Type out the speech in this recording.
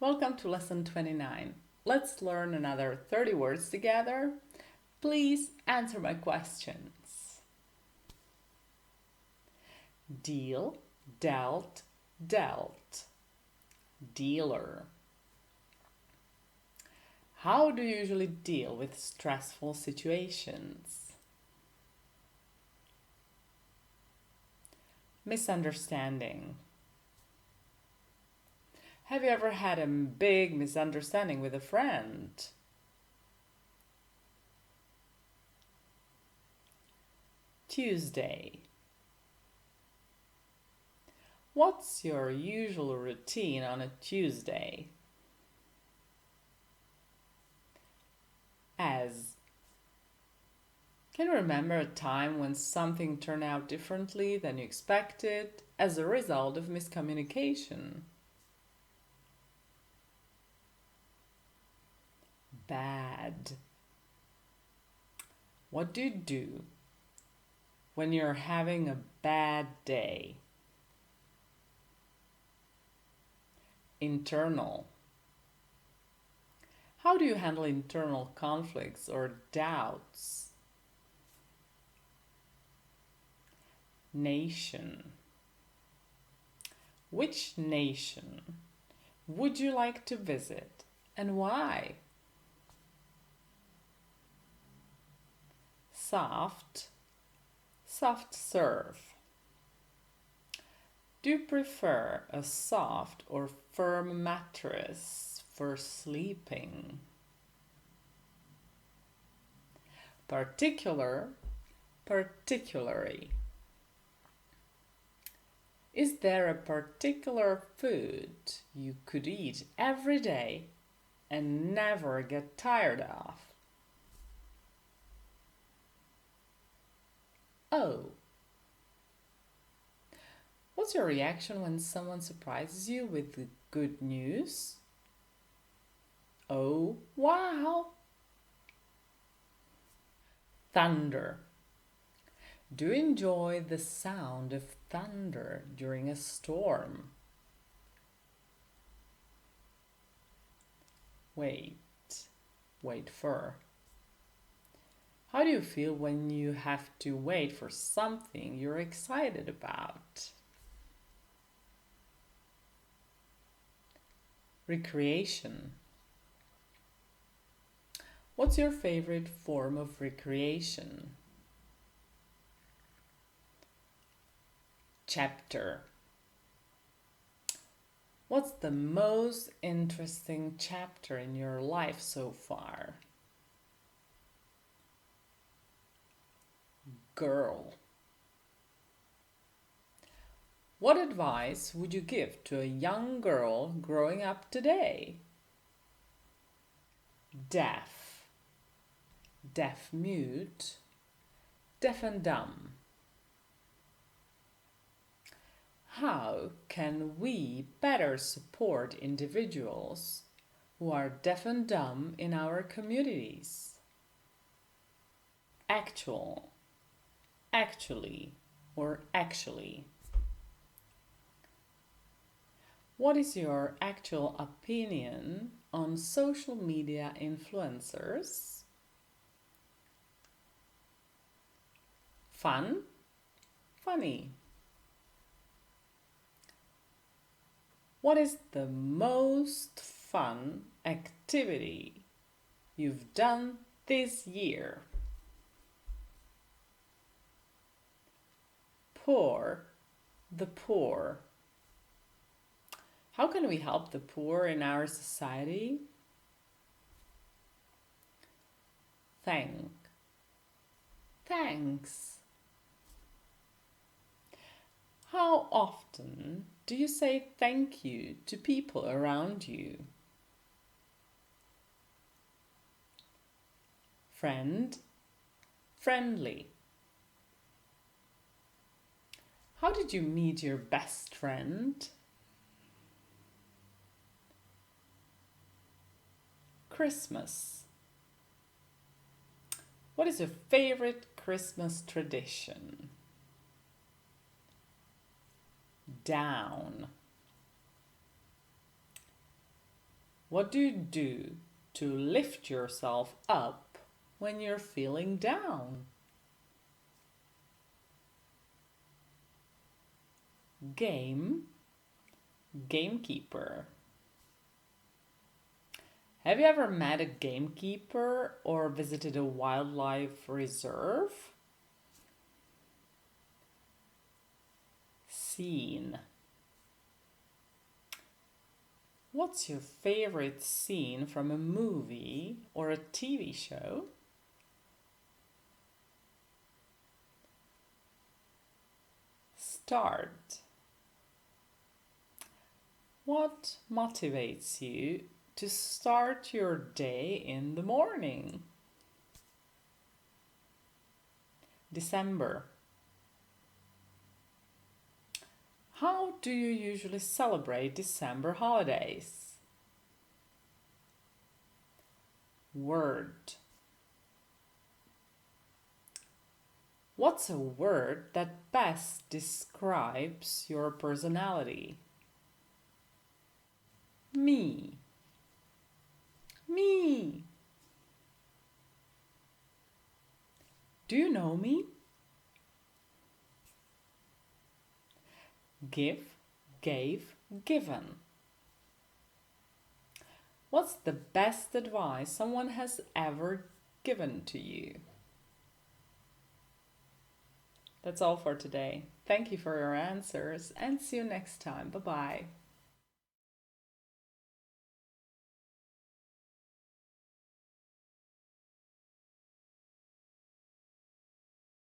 Welcome to lesson 29. Let's learn another 30 words together. Please answer my questions. Deal, dealt, dealt. Dealer. How do you usually deal with stressful situations? Misunderstanding. Have you ever had a big misunderstanding with a friend? Tuesday. What's your usual routine on a Tuesday? As. Can you remember a time when something turned out differently than you expected as a result of miscommunication? Bad. What do you do when you're having a bad day? Internal. How do you handle internal conflicts or doubts? Nation. Which nation would you like to visit and why? Soft, soft serve. Do you prefer a soft or firm mattress for sleeping? Particular, particularly. Is there a particular food you could eat every day and never get tired of? Oh. What's your reaction when someone surprises you with good news? Oh, wow! Thunder. Do you enjoy the sound of thunder during a storm? Wait for. How do you feel when you have to wait for something you're excited about? Recreation. What's your favorite form of recreation? Chapter. What's the most interesting chapter in your life so far? Girl. What advice would you give to a young girl growing up today? Deaf. Deaf mute. Deaf and dumb. How can we better support individuals who are deaf and dumb in our communities? Actual. Actually or actually. What is your actual opinion on social media influencers? Fun? Funny. What is the most fun activity you've done this year? Poor, the poor. How can we help the poor in our society? Thank. Thanks. How often do you say thank you to people around you? Friend, friendly. How did you meet your best friend? Christmas. What is your favorite Christmas tradition? Down. What do you do to lift yourself up when you're feeling down? Game, gamekeeper. Have you ever met a gamekeeper or visited a wildlife reserve? Scene. What's your favorite scene from a movie or a TV show? Start. What motivates you to start your day in the morning? December. How do you usually celebrate December holidays? Word. What's a word that best describes your personality? Me. Me. Do you know me? Give, gave, given. What's the best advice someone has ever given to you? That's all for today. Thank you for your answers and see you next time. Bye-bye.